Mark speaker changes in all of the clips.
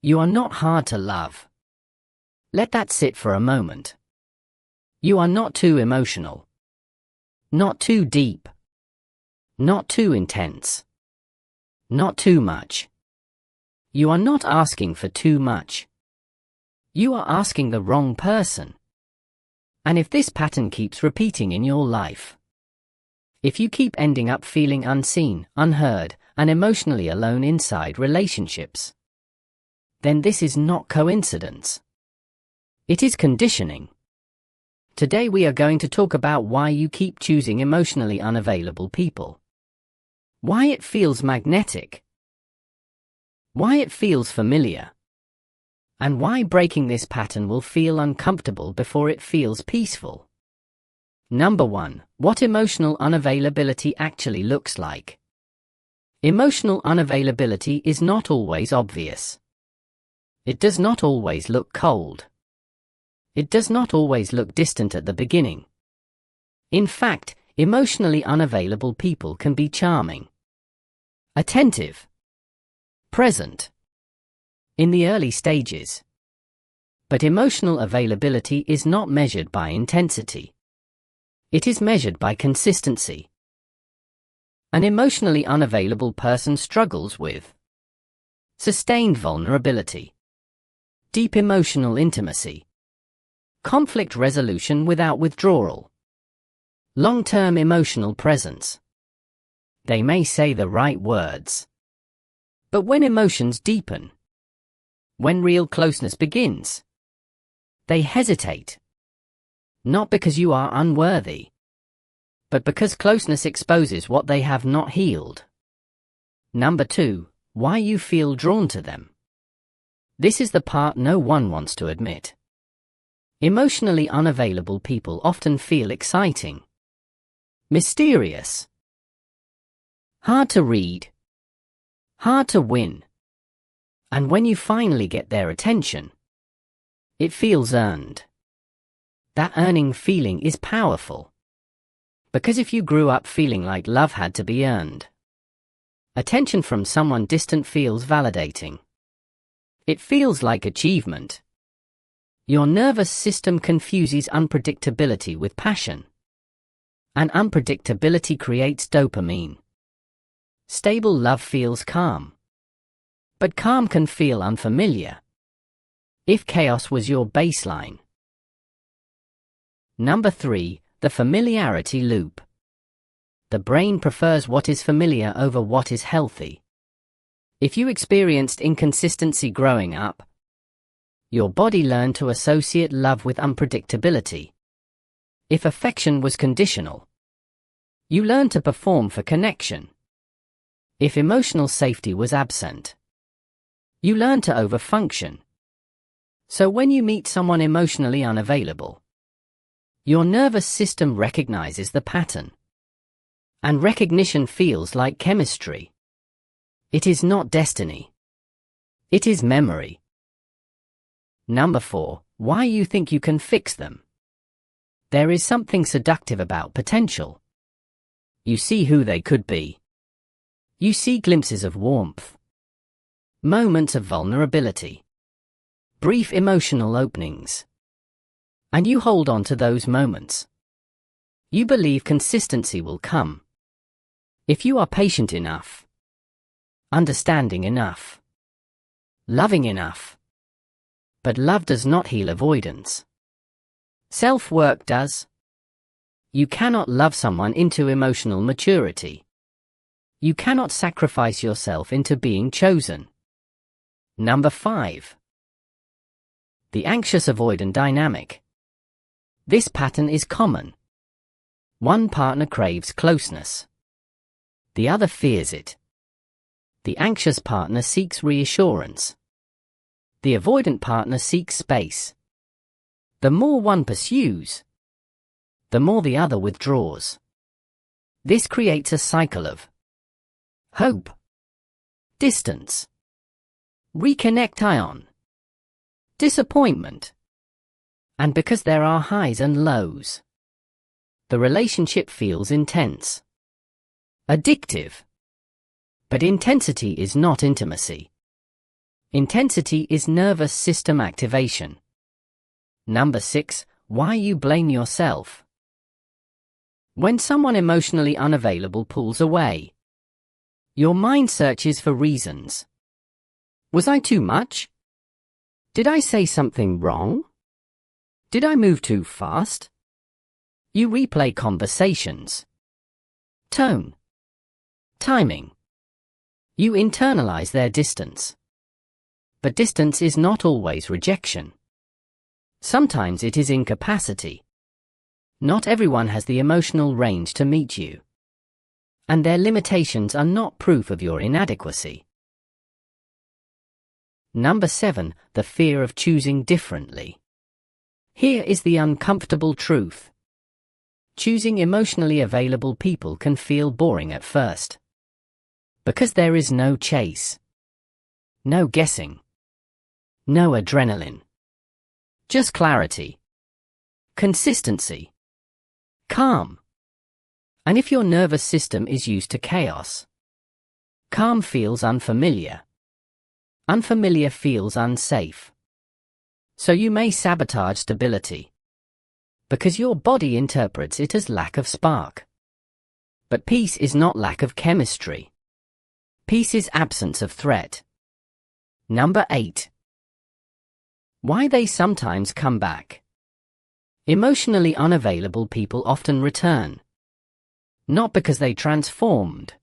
Speaker 1: You are not hard to love. Let that sit for a moment. You are not too emotional. Not too deep. Not too intense. Not too much. You are not asking for too much. You are asking the wrong person. And if this pattern keeps repeating in your life, if you keep ending up feeling unseen, unheard, and emotionally alone inside relationships, then this is not coincidence. It is conditioning. Today we are going to talk about why you keep choosing emotionally unavailable people. Why it feels magnetic. Why it feels familiar. And why breaking this pattern will feel uncomfortable before it feels peaceful. Number 1. What emotional unavailability actually looks like. Emotional unavailability is not always obvious. It does not always look cold. It does not always look distant at the beginning. In fact, emotionally unavailable people can be charming, attentive, present in the early stages. But emotional availability is not measured by intensity. It is measured by consistency. An emotionally unavailable person struggles with sustained vulnerability, deep emotional intimacy, conflict resolution without withdrawal, long-term emotional presence. They may say the right words, but when emotions deepen, when real closeness begins, they hesitate. Not because you are unworthy, but because closeness exposes what they have not healed. Number 2. Why you feel drawn to them. This is the part no one wants to admit. Emotionally unavailable people often feel exciting, mysterious, hard to read, hard to win. And when you finally get their attention, it feels earned. That earning feeling is powerful. Because if you grew up feeling like love had to be earned, attention from someone distant feels validating. It feels like achievement. Your nervous system confuses unpredictability with passion. And unpredictability creates dopamine. Stable love feels calm. But calm can feel unfamiliar. If chaos was your baseline. Number 3. The familiarity loop. The brain prefers what is familiar over what is healthy. If you experienced inconsistency growing up, your body learned to associate love with unpredictability. If affection was conditional, you learned to perform for connection. If emotional safety was absent, you learned to overfunction. So when you meet someone emotionally unavailable, your nervous system recognizes the pattern. And recognition feels like chemistry. It is not destiny. It is memory. Number 4. Why you think you can fix them. There is something seductive about potential. You see who they could be. You see glimpses of warmth, moments of vulnerability, brief emotional openings. And you hold on to those moments. You believe consistency will come. If you are patient enough, understanding enough, loving enough. But love does not heal avoidance. Self-work does. You cannot love someone into emotional maturity. You cannot sacrifice yourself into being chosen. Number 5. The anxious-avoidant dynamic. This pattern is common. One partner craves closeness. The other fears it. The anxious partner seeks reassurance. The avoidant partner seeks space. The more one pursues, the more the other withdraws. This creates a cycle of hope, distance, reconnection, disappointment. And because there are highs and lows, the relationship feels intense, addictive. But intensity is not intimacy. Intensity is nervous system activation. Number 6. Why you blame yourself. When someone emotionally unavailable pulls away, your mind searches for reasons. Was I too much? Did I say something wrong? Did I move too fast? You replay conversations. Tone. Timing. You internalize their distance. But distance is not always rejection. Sometimes it is incapacity. Not everyone has the emotional range to meet you. And their limitations are not proof of your inadequacy. Number 7. The fear of choosing differently. Here is the uncomfortable truth. Choosing emotionally available people can feel boring at first. Because there is no chase. No guessing. No adrenaline. Just clarity. Consistency. Calm. And if your nervous system is used to chaos, calm feels unfamiliar. Unfamiliar feels unsafe. So you may sabotage stability. Because your body interprets it as lack of spark. But peace is not lack of chemistry. Peace is absence of threat. Number 8. Why they sometimes come back. Emotionally unavailable people often return. Not because they transformed,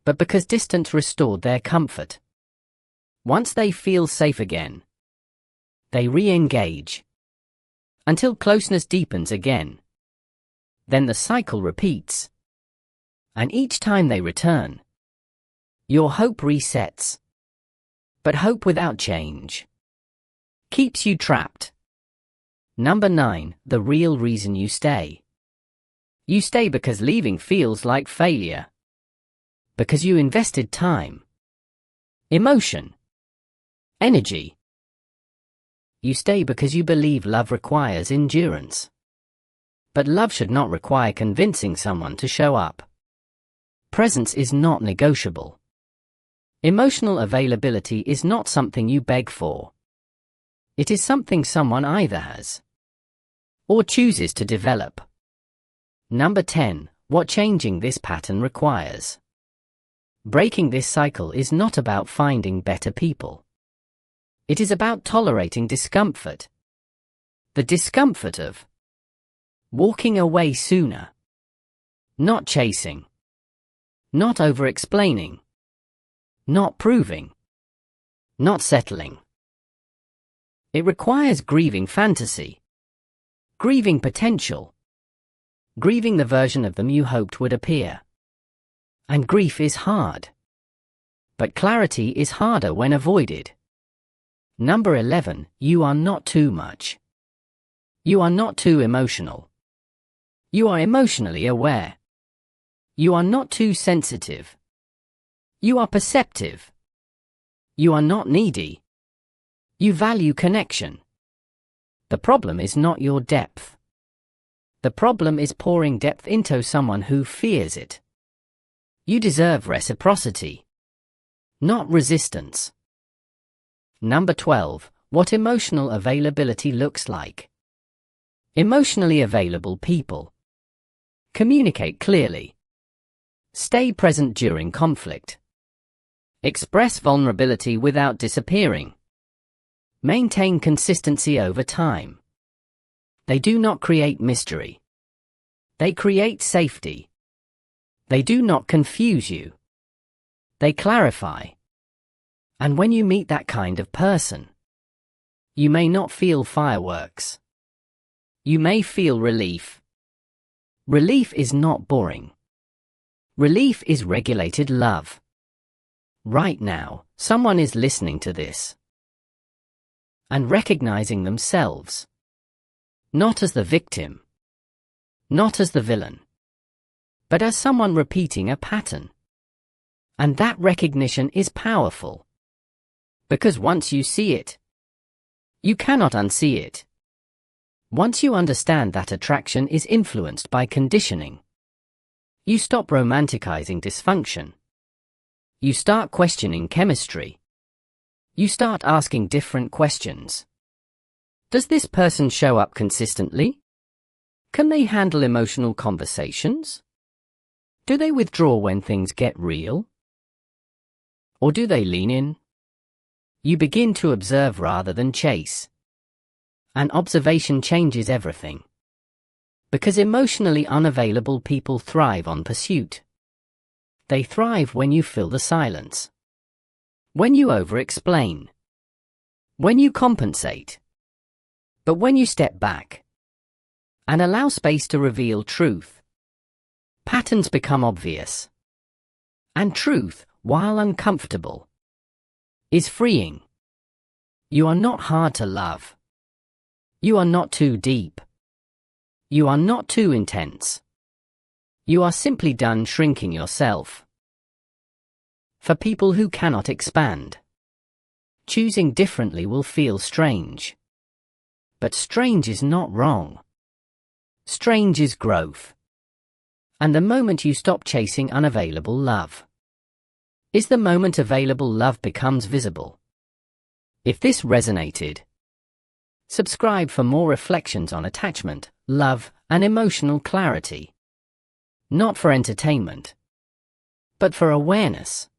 Speaker 1: but because distance restored their comfort. Once they feel safe again, they re-engage. Until closeness deepens again. Then the cycle repeats. And each time they return, your hope resets. But hope without change keeps you trapped. Number 9. The real reason you stay. You stay because leaving feels like failure. Because you invested time, emotion, energy. You stay because you believe love requires endurance. But love should not require convincing someone to show up. Presence is not negotiable. Emotional availability is not something you beg for. It is something someone either has or chooses to develop. Number 10. What changing this pattern requires. Breaking this cycle is not about finding better people. It is about tolerating discomfort. The discomfort of walking away sooner. Not chasing. Not over-explaining. Not proving. Not settling. It requires grieving fantasy. Grieving potential. Grieving the version of them you hoped would appear. And grief is hard. But clarity is harder when avoided. Number 11. You are not too much. You are not too emotional. You are emotionally aware. You are not too sensitive. You are perceptive. You are not needy. You value connection. The problem is not your depth. The problem is pouring depth into someone who fears it. You deserve reciprocity, not resistance. Number 12. What emotional availability looks like. Emotionally available people communicate clearly. Stay present during conflict. Express vulnerability without disappearing. Maintain consistency over time. They do not create mystery. They create safety. They do not confuse you. They clarify. And when you meet that kind of person, you may not feel fireworks. You may feel relief. Relief is not boring. Relief is regulated love. Right now, someone is listening to this and recognizing themselves, not as the victim, not as the villain, but as someone repeating a pattern. And that recognition is powerful. Because once you see it, you cannot unsee it. Once you understand that attraction is influenced by conditioning, you stop romanticizing dysfunction. You start questioning chemistry. You start asking different questions. Does this person show up consistently? Can they handle emotional conversations? Do they withdraw when things get real? Or do they lean in? You begin to observe rather than chase. And observation changes everything. Because emotionally unavailable people thrive on pursuit. They thrive when you fill the silence. When you over-explain. When you compensate. But when you step back and allow space to reveal truth, patterns become obvious. And truth, while uncomfortable, is freeing. You are not hard to love. You are not too deep. You are not too intense. You are simply done shrinking yourself. For people who cannot expand, choosing differently will feel strange. But strange is not wrong. Strange is growth. And the moment you stop chasing unavailable love is the moment available love becomes visible. If this resonated, subscribe for more reflections on attachment, love, and emotional clarity. Not for entertainment, but for awareness.